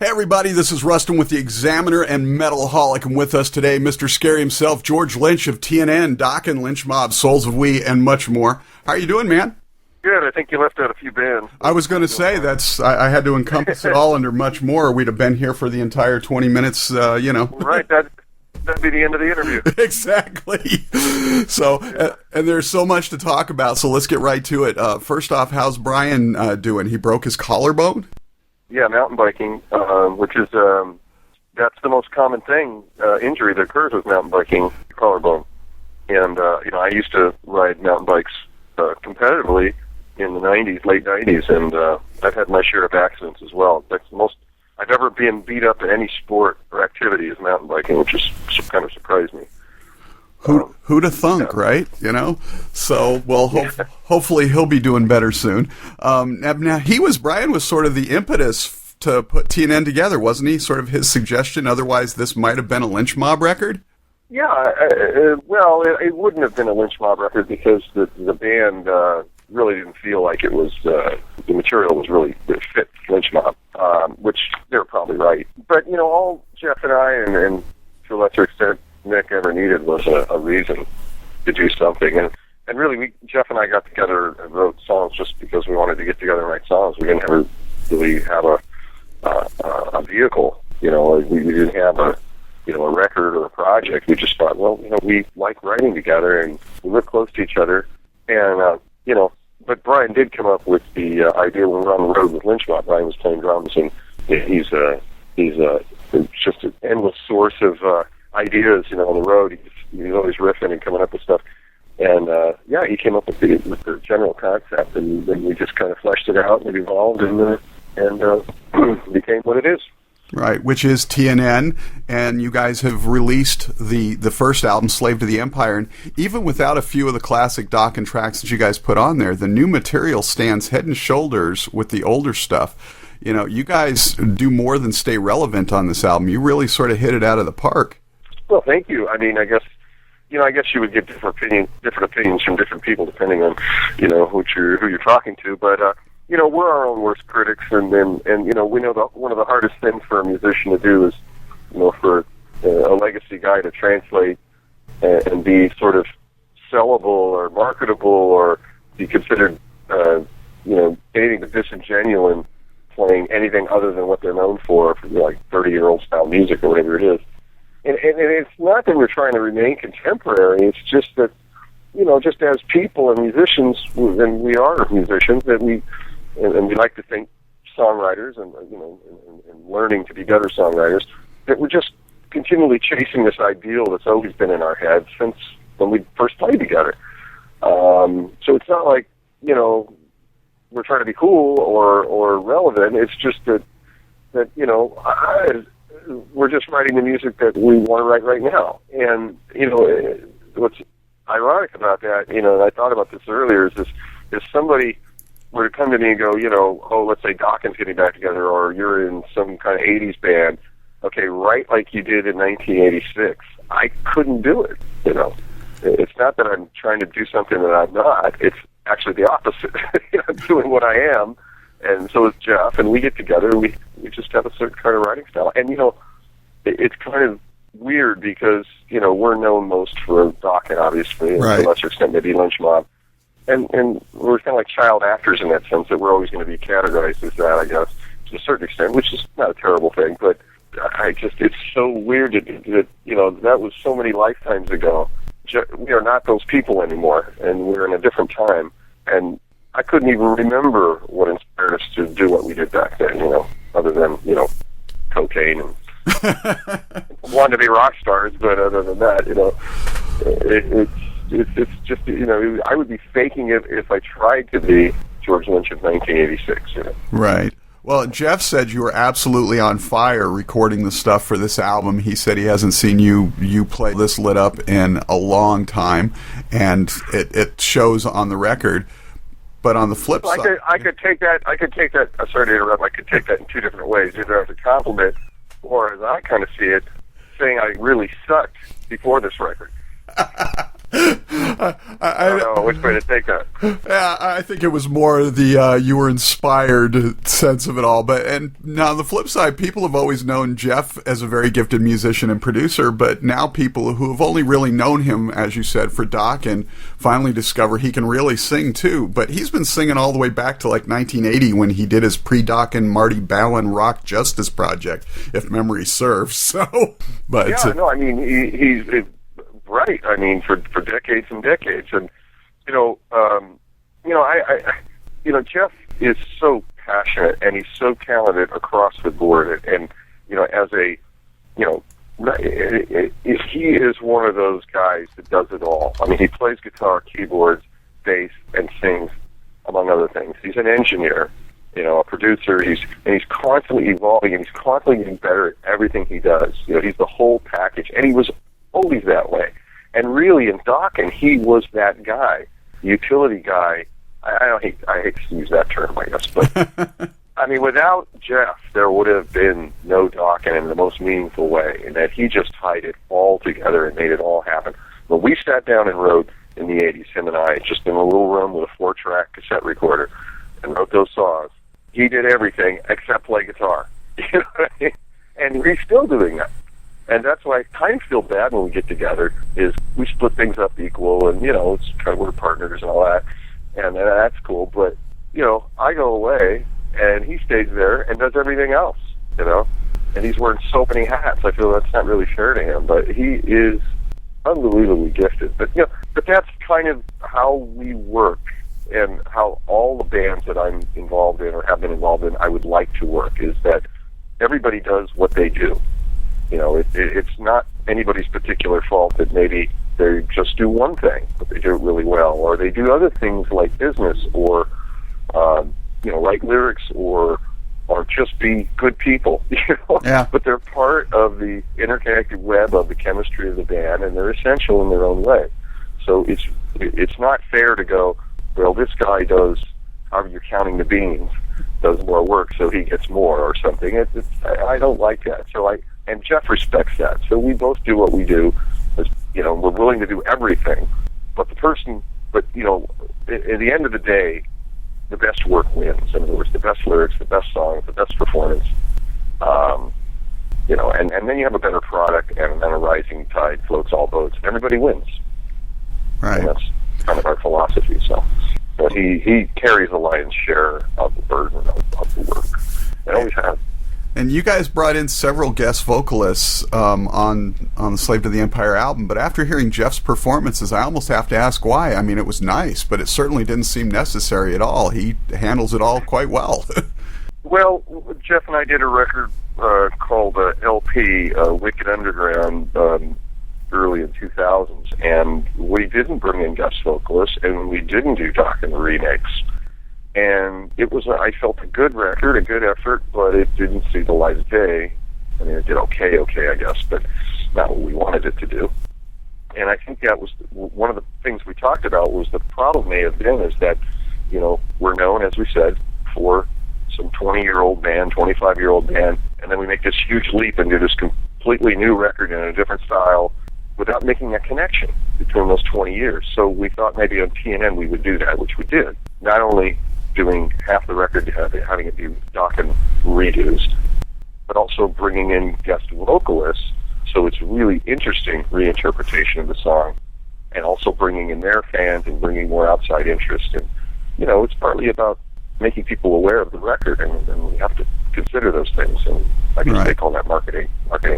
Hey everybody, this is Rustin with the Examiner and Metalholic, and with us today, Mr. Scary himself, George Lynch of TNN, Dokken, Lynch Mob, Souls of We, and much more. How are you doing, man? Good. I think you left out a few bands. I was going to say, I had to encompass it all under much more. We'd have been here for the entire 20 minutes, Right, that'd be the end of the interview. Exactly. So, and there's so much to talk about, so let's get right to it. First off, how's Brian doing? He broke his collarbone? Yeah, mountain biking, which is, that's the most common thing, injury that occurs with mountain biking, collarbone. And, I used to ride mountain bikes competitively in the 90s, late 90s, and I've had my share of accidents as well. That's the most I've ever been beat up in any sport or activity is mountain biking, which is kind of surprised me. Who'da thunk, right? So, well, hopefully he'll be doing better soon. Now, Brian was sort of the impetus to put TNN together, wasn't he? Sort of his suggestion, otherwise this might have been a Lynch Mob record? Yeah, well, it wouldn't have been a Lynch Mob record because the band really didn't feel like it was, the material was really fit Lynch Mob, which they're probably right. But, all Jeff and I, and to a lesser extent, Nick ever needed was a reason to do something. And really, Jeff and I got together and wrote songs just because we wanted to get together and write songs. We didn't ever really have a vehicle, we didn't have a record or a project. We just thought, well, we like writing together and we live close to each other. And, but Brian did come up with the idea when we were on the road with Lynch Mob. Brian was playing drums, and he's just an endless source of ideas, on the road. He's always riffing and coming up with stuff. And, he came up with the general concept, and then we just kind of fleshed it out, and it evolved, and became what it is. Right, which is TNN, and you guys have released the first album, Slave to the Empire, and even without a few of the classic Dokken tracks that you guys put on there, the new material stands head and shoulders with the older stuff. You guys do more than stay relevant on this album. You really sort of hit it out of the park. Well, thank you. I mean, I guess you would get different opinions from different people depending on, who you're talking to, but, we're our own worst critics, and we know that one of the hardest things for a musician to do is, for a legacy guy to translate and be sort of sellable or marketable or be considered, dating the disingenuine, playing anything other than what they're known for like 30-year-old style music or whatever it is. And it's not that we're trying to remain contemporary. It's just that, just as people and musicians, and we are musicians, that we like to think songwriters and learning to be better songwriters, that we're just continually chasing this ideal that's always been in our heads since when we first played together. So it's not like, we're trying to be cool or relevant. It's just that we're just writing the music that we want to write right now. And, what's ironic about that, and I thought about this earlier, is if somebody were to come to me and go, let's say Dokken's getting back together, or you're in some kind of 80s band, okay, write like you did in 1986. I couldn't do it, It's not that I'm trying to do something that I'm not. It's actually the opposite. I'm doing what I am, and so is Jeff, and we get together, and we just have a certain kind of writing style. And, it's kind of weird because, we're known most for Dokken, obviously, and right, to a lesser extent maybe Lynch Mob. And we're kind of like child actors in that sense, that we're always going to be categorized as that, I guess, to a certain extent, which is not a terrible thing, but it's so weird that that was so many lifetimes ago. We are not those people anymore, and we're in a different time, and I couldn't even remember what inspired us to do what we did back then, other than, cocaine and wanted to be rock stars, but other than that, it's just, I would be faking it if I tried to be George Lynch of 1986, Right. Well, Jeff said you were absolutely on fire recording the stuff for this album. He said he hasn't seen you play this lit up in a long time, and it shows on the record. But on the flip side, I could take that. Sorry to interrupt. I could take that in two different ways, either as a compliment or, as I kind of see it, saying I really sucked before this record. I don't know which way to take that. Yeah, I think it was more the you were inspired sense of it all. And now on the flip side, people have always known Jeff as a very gifted musician and producer, but now people who have only really known him, as you said, for Dokken, finally discover he can really sing too. But he's been singing all the way back to like 1980 when he did his pre-Dokken Marty Ballin Rock Justice project, if memory serves. So, but yeah, no, I mean he's right. I mean for decades and decades, and Jeff is so passionate and he's so talented across the board, and as a he is one of those guys that does it all. I mean, he plays guitar, keyboards, bass, and sings, among other things. He's an engineer, a producer. He's constantly evolving, and he's constantly getting better at everything he does. He's the whole package, and he was always that way. And really, in Dokken, he was that guy, utility guy. I hate to use that term, I guess, but I mean, without Jeff, there would have been no Dokken in the most meaningful way, in that he just tied it all together and made it all happen. When we sat down and wrote in the 80s, him and I, just in a little room with a 4-track cassette recorder, and wrote those songs, he did everything except play guitar. You know what I mean? And he's still doing that. And that's why I kind of feel bad when we get together, is we split things up equal, and, it's kind of we're partners and all that, and that's cool. But, I go away, and he stays there and does everything else, And he's wearing so many hats. I feel that's not really fair to him, but he is unbelievably gifted. But, but that's kind of how we work, and how all the bands that I'm involved in or have been involved in I would like to work, is that everybody does what they do. It's not anybody's particular fault that maybe they just do one thing, but they do it really well, or they do other things like business, or write lyrics, or just be good people. Yeah. But they're part of the interconnected web of the chemistry of the band, and they're essential in their own way. So it's not fair to go, well, this guy does, however you're counting the beans, does more work, so he gets more or something. I don't like that. And Jeff respects that. So we both do what we do. We're willing to do everything. But at the end of the day, the best work wins. In other words, the best lyrics, the best songs, the best performance. And then you have a better product, and then a rising tide floats all boats, and everybody wins. Right. And that's kind of our philosophy. So, but he carries the lion's share of the burden of the work. They always have. And you guys brought in several guest vocalists on the Slave to the Empire album, but after hearing Jeff's performances, I almost have to ask why. I mean, it was nice, but it certainly didn't seem necessary at all. He handles it all quite well. Well, Jeff and I did a record called LP, Wicked Underground, early in 2000s, and we didn't bring in guest vocalists, and we didn't do Dokken the remix. And it was, I felt, a good record, a good effort, but it didn't see the light of day. I mean, it did okay, I guess, but not what we wanted it to do. And I think that was one of the things we talked about, was the problem may have been is that, we're known, as we said, for some 20-year-old band, 25-year-old band, and then we make this huge leap and do this completely new record in a different style without making a connection between those 20 years. So we thought maybe on TNN we would do that, which we did. Not only doing half the record, having it be Dokken redos, but also bringing in guest vocalists, so it's really interesting reinterpretation of the song, and also bringing in their fans and bringing more outside interest. And, it's partly about making people aware of the record, and we have to consider those things. And I guess they call that marketing. I don't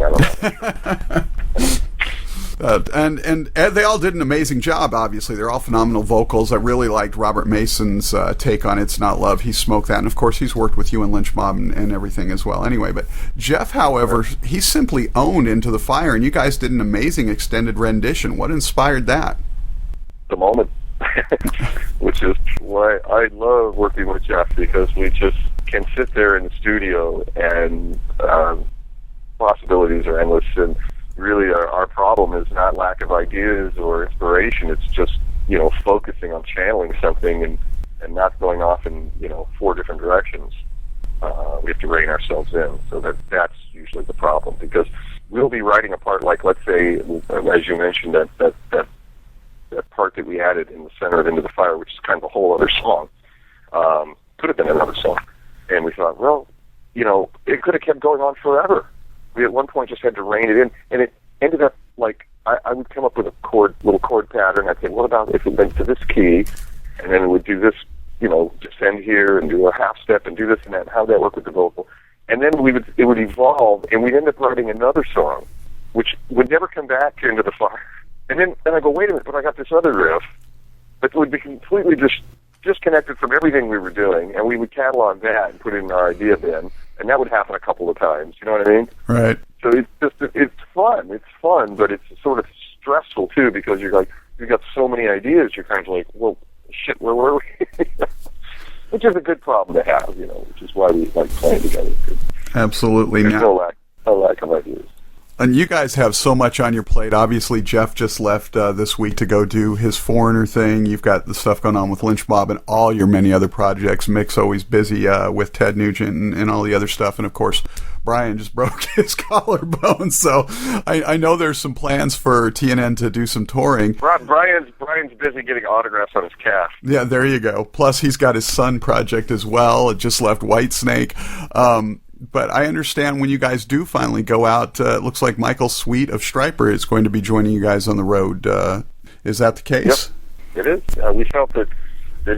know. And they all did an amazing job, obviously. They're all phenomenal vocals. I really liked Robert Mason's take on It's Not Love. He smoked that. And, of course, he's worked with you and Lynch Mob and everything as well. Anyway, but Jeff, however, he simply owned Into the Fire, and you guys did an amazing extended rendition. What inspired that? The moment, which is why I love working with Jeff, because we just can sit there in the studio and possibilities are endless. And really our problem is not lack of ideas or inspiration. It's just, focusing on channeling something and not going off in, 4 different directions. We have to rein ourselves in. So that's usually the problem, because we'll be writing a part like, let's say, as you mentioned, that part that we it could have kept going on forever. We at one point just had to rein it in, and it ended up like I would come up with a little chord pattern. I'd say, what about if it went to this key, and then it would do this, descend here and do a half step and do this and that, and how that work with the vocal. And then it would evolve, and we'd end up writing another song, which would never come back into the fire. And then I go, wait a minute, but I got this other riff that would be completely disconnected from everything we were doing, and we would catalog that and put it in our idea bin, and that would happen a couple of times. You know what I mean? Right. So it's fun. It's fun, but it's sort of stressful too, because you've got so many ideas. You're kind of like, well, shit, where were we? Which is a good problem to have, which is why we like playing together. Absolutely. There's no lack of ideas. And you guys have so much on your plate. Obviously, Jeff just left this week to go do his Foreigner thing. You've got the stuff going on with Lynch Mob and all your many other projects. Mick's always busy with Ted Nugent and all the other stuff. And, of course, Brian just broke his collarbone. So I know there's some plans for TNN to do some touring. Brian's busy getting autographs on his calf. Yeah, there you go. Plus, he's got his son project as well. It just left Whitesnake. But I understand when you guys do finally go out, it looks like Michael Sweet of Stryper is going to be joining you guys on the road. Is that the case? Yep, it is. We felt that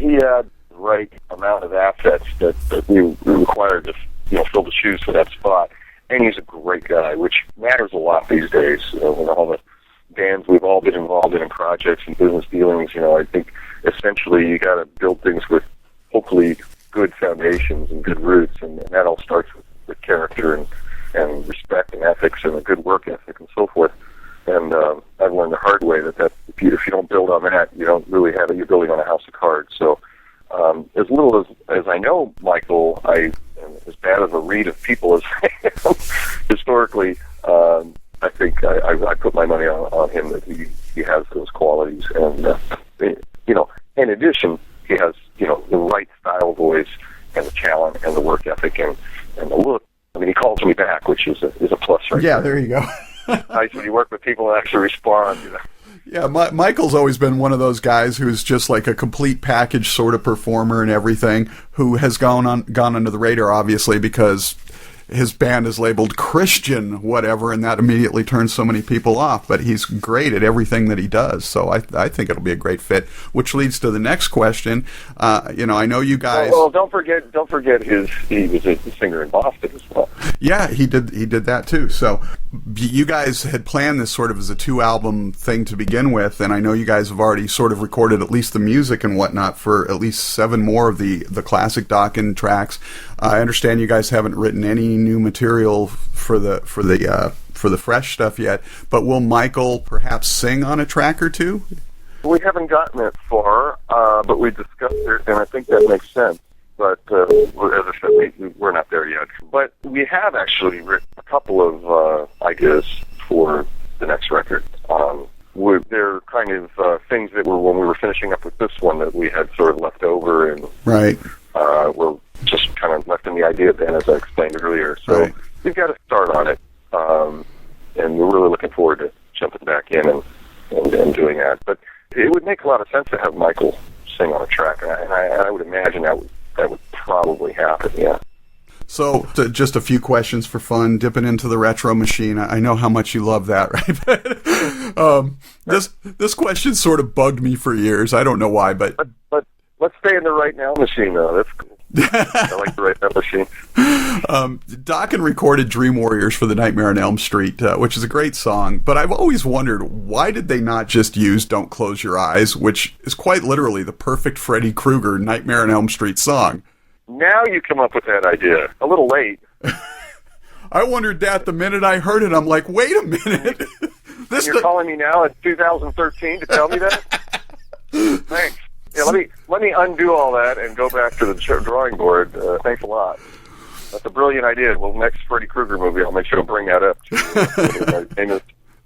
he had the right amount of assets that we required to fill the shoes for that spot. And he's a great guy, which matters a lot these days. With all the bands we've all been involved in projects and business dealings, I think essentially you got to build things with hopefully good foundations and good roots, and that all starts with character and respect and ethics and a good work ethic and so forth. And I've learned the hard way that if you don't build on that, you don't really have it. You're building on a house of cards. So as little as I know Michael, I am as bad of a read of people as I am historically. I think I put my money on him that he has those qualities, and in addition, he has the right style voice and the talent and the work ethic and the look. I mean, he calls me back, which is a plus right Yeah, there you go. Nice when you work with people and actually respond. Yeah, Michael's always been one of those guys who's just like a complete package sort of performer and everything, who has gone under the radar, obviously, because his band is labeled Christian whatever, and that immediately turns so many people off. But he's great at everything that he does, so I think it'll be a great fit. Which leads to the next question. I know you guys. Well, don't forget he was a singer in Boston as well. Yeah, he did that too. So you guys had planned this sort of as a 2-album thing to begin with, and I know you guys have already sort of recorded at least the music and whatnot for at least 7 more of the classic Dokken tracks. I understand you guys haven't written any new material for the fresh stuff yet, but will Michael perhaps sing on a track or two? We haven't gotten that far, but we discussed it, and I think that makes sense. But as I said, we're not there yet. But we have actually written a couple of ideas for the next record. They're kind of things that were when we were finishing up with this one that we had sort of left over, and right. We're just kind of left in the idea then, as I explained earlier. So right. We've got to start on it, and we're really looking forward to jumping back in and doing that. But it would make a lot of sense to have Michael sing on a track, and I would imagine that would probably happen, yeah. So, just a few questions for fun, dipping into the retro machine. I know how much you love that, right? This question sort of bugged me for years. I don't know why, but let's stay in the Right Now machine, though. That's cool. I like the Right Now machine. Dokken recorded Dream Warriors for the Nightmare on Elm Street, which is a great song, but I've always wondered, why did they not just use Don't Close Your Eyes, which is quite literally the perfect Freddy Krueger Nightmare on Elm Street song? Now you come up with that idea. A little late. I wondered that the minute I heard it. I'm like, wait a minute. You're calling me now in 2013 to tell me that? Thanks. Yeah, let me undo all that and go back to the drawing board. Thanks a lot. That's a brilliant idea. Well, next Freddy Krueger movie, I'll make sure to bring that up.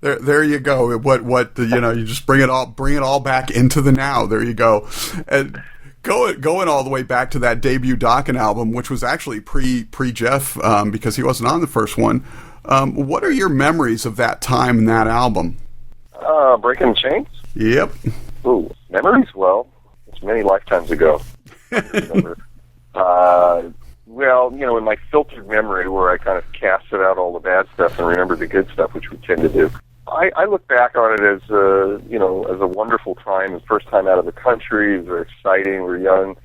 There you go. You just bring it all back into the now. There you go. And going all the way back to that debut Dokken album, which was actually pre Jeff, because he wasn't on the first one. What are your memories of that time and that album? Breaking Chains? Yep. Ooh, memories? Well, it's many lifetimes ago. Well, in my filtered memory where I kind of casted out all the bad stuff and remembered the good stuff, which we tend to do, I look back on it as, as a wonderful time. The first time out of the country, it was very exciting. We're young.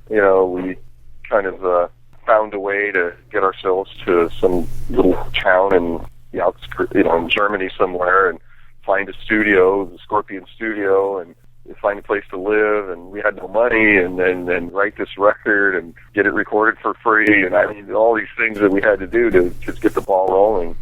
We kind of found a way to get ourselves to some little town in the outskirts, in Germany somewhere, and find a studio, the Scorpion studio, and find a place to live. And we had no money, and then write this record and get it recorded for free. And I mean, all these things that we had to do to just get the ball rolling.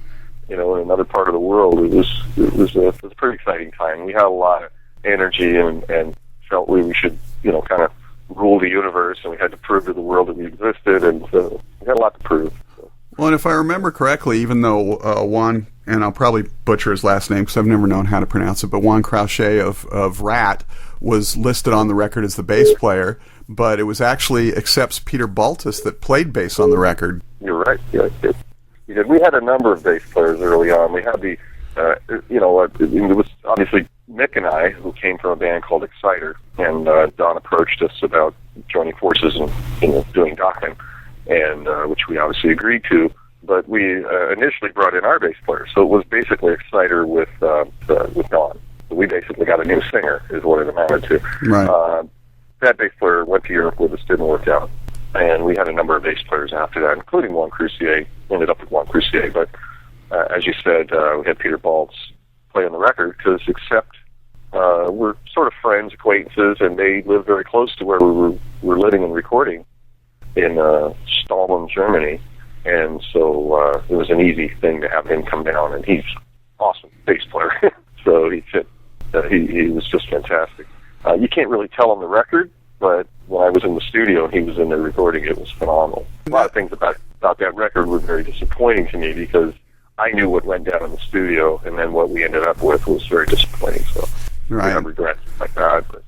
In another part of the world, it was a pretty exciting time. We had a lot of energy and felt we should, kind of rule the universe, and we had to prove to the world that we existed, and so we had a lot to prove. So. Well, and if I remember correctly, even though Juan, and I'll probably butcher his last name because I've never known how to pronounce it, but Juan Crouchet of Rat was listed on the record as the bass player, but it was actually Accept's Peter Baltus that played bass on the record. You're right. Yeah, we had a number of bass players early on. We had the, it was obviously Mick and I, who came from a band called Exciter, and Don approached us about joining forces and doing Dokken, and which we obviously agreed to. But we initially brought in our bass player, so it was basically Exciter with Don. We basically got a new singer, is what it amounted to. Right. That bass player went to Europe with us, didn't work out. And we had a number of bass players after that, including Juan Croucier. Ended up with Juan Croucier, but as you said, we had Peter Baltz play on the record because Accept we're sort of friends, acquaintances, and they lived very close to where we were living and recording in Stahlen, Germany. And so it was an easy thing to have him come down, and he's awesome bass player. So he fit. He was just fantastic. You can't really tell on the record, but when I was in the studio and he was in there recording, it was phenomenal. A lot of things about that record were very disappointing to me because I knew what went down in the studio, and then what we ended up with was very disappointing. So I have regrets like that. But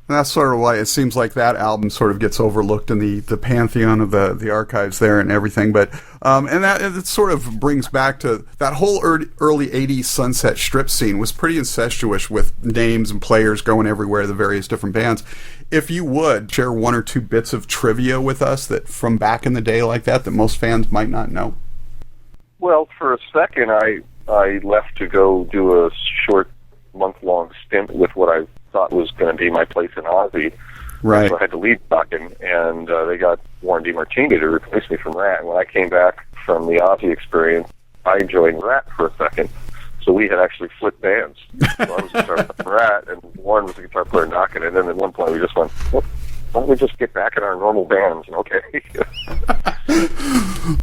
that's sort of why it seems like that album sort of gets overlooked in the pantheon of the archives there and everything. But and that it sort of brings back to that whole early 80s Sunset Strip scene was pretty incestuous with names and players going everywhere, the various different bands. If you would share one or two bits of trivia with us that from back in the day like that most fans might not know. Well, for a second, I left to go do a short month-long stint with what I thought was going to be my place in Ozzy. Right. So I had to leave Dokken, and they got Warren DeMartini to replace me from Rat. And when I came back from the Ozzy experience, I joined Rat for a second. So we had actually flipped bands. So I was the guitar player in Rat, and Warren was the guitar player in Dokken. And then at one point we just went, why don't we just get back in our normal bands? And okay.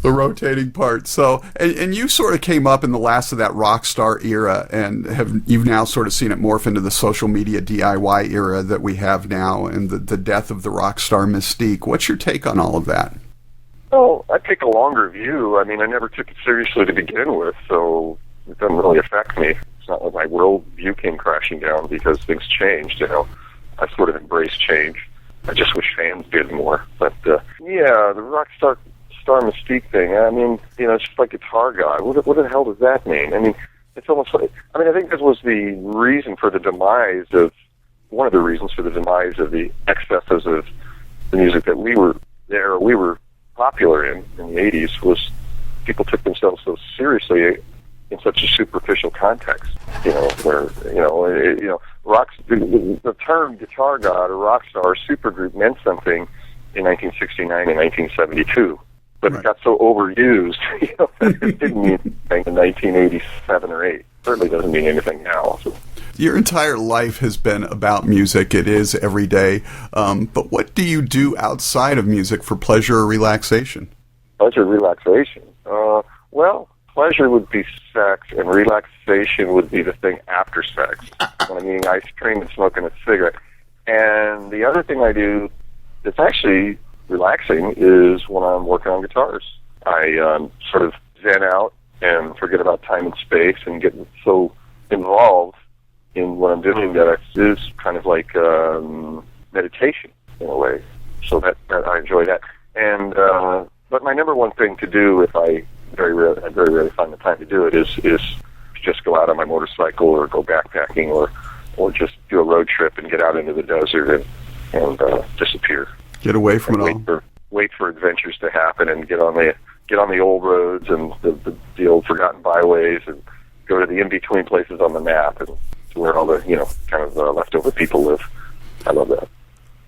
The rotating part. So, and you sort of came up in the last of that rock star era, and you've now sort of seen it morph into the social media DIY era that we have now, and the death of the rock star mystique. What's your take on all of that? Well, I take a longer view. I mean, I never took it seriously to begin with, so it doesn't really affect me. It's not like my world view came crashing down because things changed. I sort of embraced change. I just wish fans did more. But the rock star mystique thing. I mean, it's just like Guitar God. What the hell does that mean? I mean, it's almost like. I mean, I think this was the reason for the demise of one of the reasons for the demise of the excesses of the music that we were popular in the '80s was people took themselves so seriously in such a superficial context, where, the term Guitar God or rock star or supergroup meant something in 1969 and 1972, but It got so overused, that it didn't mean anything in 1987 or 8. Certainly doesn't mean anything now. So. Your entire life has been about music. It is every day. But what do you do outside of music for pleasure or relaxation? Pleasure, relaxation. Well, pleasure would be sex, and relaxation would be the thing after sex, when I'm eating ice cream and smoking a cigarette. And the other thing I do that's actually relaxing is when I'm working on guitars. I sort of zen out and forget about time and space and get so involved in what I'm doing that it is kind of like meditation in a way. So that I enjoy that. And but my number one thing to do, if I very rarely find the time to do it, is just go out on my motorcycle or go backpacking or just do a road trip and get out into the desert and disappear. Get away from it all. wait for adventures to happen and get on the old roads and the old forgotten byways and go to the in-between places on the map and to where all the, kind of leftover people live. I love that.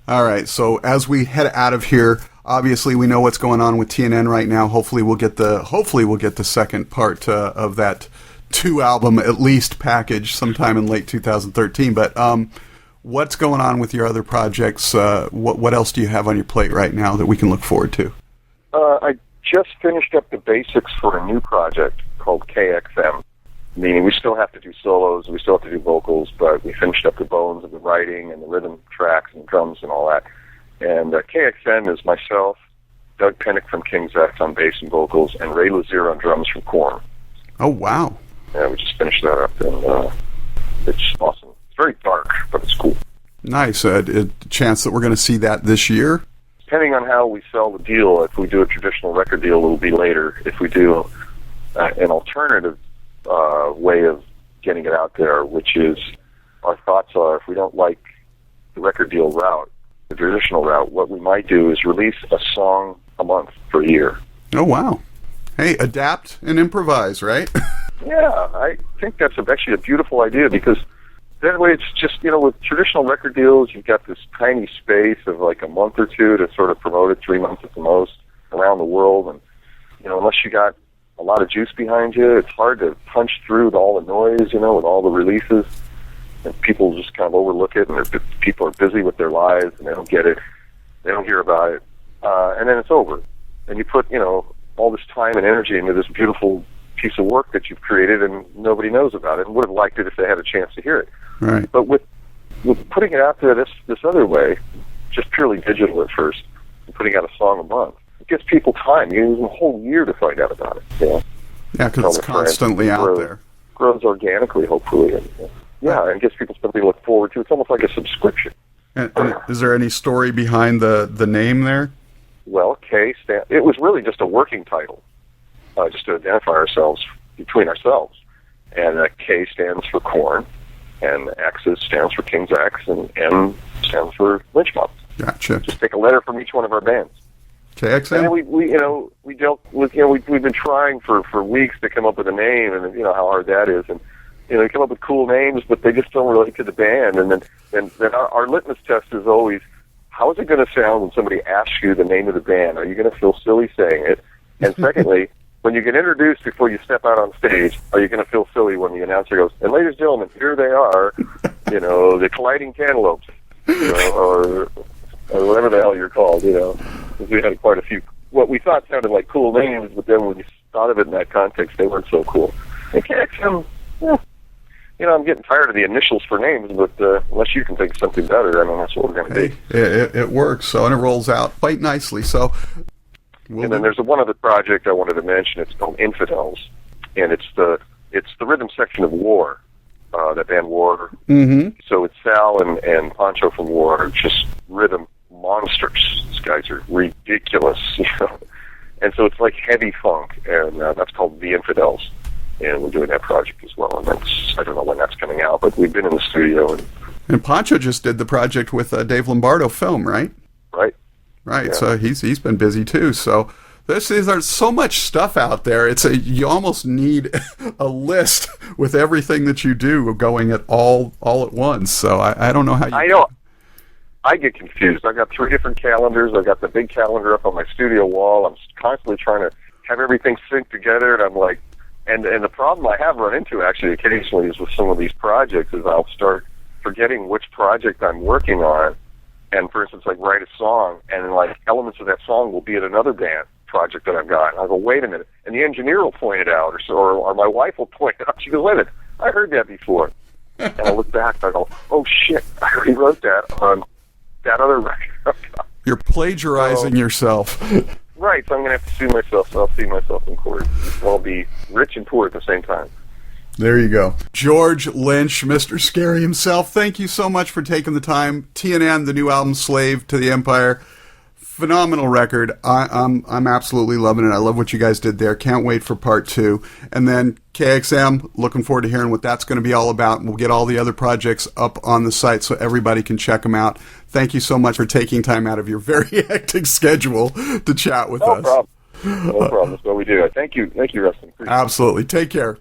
All right, so as we head out of here, obviously we know what's going on with TNN right now. Hopefully we'll get the second part of that 2-album at least package sometime in late 2013. But what's going on with your other projects? What else do you have on your plate right now that we can look forward to? I just finished up the basics for a new project called KXM. Meaning we still have to do solos, we still have to do vocals, but we finished up the bones of the writing and the rhythm tracks and drums and all that. And KXM is myself, Doug Pinnick from King's X on bass and vocals, and Ray Luzier on drums from Korn. Oh, wow. Yeah, we just finished that up, and it's awesome. It's very dark, but it's cool. Nice. A chance that we're going to see that this year? Depending on how we sell the deal, if we do a traditional record deal, it'll be later. If we do an alternative way of getting it out there, which is our thoughts are if we don't like the record deal route, the traditional route, what we might do is release a song a month for a year. Oh, wow. Hey, adapt and improvise, right? Yeah, I think that's actually a beautiful idea because that way it's just, with traditional record deals, you've got this tiny space of like a month or two to sort of promote it, 3 months at the most, around the world. And, unless you got a lot of juice behind you, it's hard to punch through all the noise, with all the releases, and people just kind of overlook it, and people are busy with their lives, and they don't get it, they don't hear about it, and then it's over. And you put, all this time and energy into this beautiful piece of work that you've created, and nobody knows about it, and would have liked it if they had a chance to hear it. Right. But with putting it out there this other way, just purely digital at first, and putting out a song a month, it gives people time. You use a whole year to find out about it. Yeah, because it's constantly out there. Grows organically, hopefully. And gives people something to look forward to. It's almost like a subscription. And is there any story behind the name there? Well, it was really just a working title, just to identify ourselves between ourselves. And K stands for Korn, and X stands for King's X, and M stands for Lynch Mob. Gotcha. Just take a letter from each one of our bands. KXM? And we dealt with, we've been trying for weeks to come up with a name, and how hard that is, and you come up with cool names, but they just don't relate to the band. And then our litmus test is always, how is it going to sound when somebody asks you the name of the band? Are you going to feel silly saying it? And secondly, when you get introduced before you step out on stage, are you going to feel silly when the announcer goes, and ladies and gentlemen, here they are, the Colliding Cantaloupes, or whatever the hell you're called, because we had quite a few, what we thought sounded like cool names, but then when you thought of it in that context, they weren't so cool. And KXM, I'm getting tired of the initials for names, but unless you can think of something better, that's what we're going to do. It works, and it rolls out quite nicely, so... And then there's one other project I wanted to mention. It's called Infidels, and it's the rhythm section of War, that band War. Mm-hmm. So it's Sal and Pancho from War, just rhythm monsters. These guys are ridiculous, And so it's like heavy funk, and that's called The Infidels. And we're doing that project as well, and I don't know when that's coming out, but we've been in the studio. And Pancho just did the project with Dave Lombardo Film, right? Right, yeah. So he's been busy too. So there's so much stuff out there. You almost need a list with everything that you do going at all at once. So I don't know how you... I know. I get confused. I've got 3 different calendars. I've got the big calendar up on my studio wall. I'm constantly trying to have everything synced together, and I'm like... And the problem I have run into, actually, occasionally is with some of these projects is I'll start forgetting which project I'm working on. And, for instance, write a song, and elements of that song will be in another band project that I've got. And I'll go, wait a minute. And the engineer will point it out, or my wife will point it out. She goes, wait a minute, I heard that before. And I look back, and I go, oh, shit, I already wrote that on that other record. You're plagiarizing yourself. Right, so I'm going to have to sue myself, so I'll see myself in court. I'll be rich and poor at the same time. There you go. George Lynch, Mr. Scary himself, thank you so much for taking the time. TNN, the new album, Slave to the Empire. phenomenal record. I'm absolutely loving it. I love what you guys did there. Can't wait for part 2. And then KXM, looking forward to hearing what that's going to be all about. We'll get all the other projects up on the site so everybody can check them out. Thank you so much for taking time out of your very hectic schedule to chat with us. No problem. No problem. That's what we do. Thank you, Rustin. Absolutely. Take care.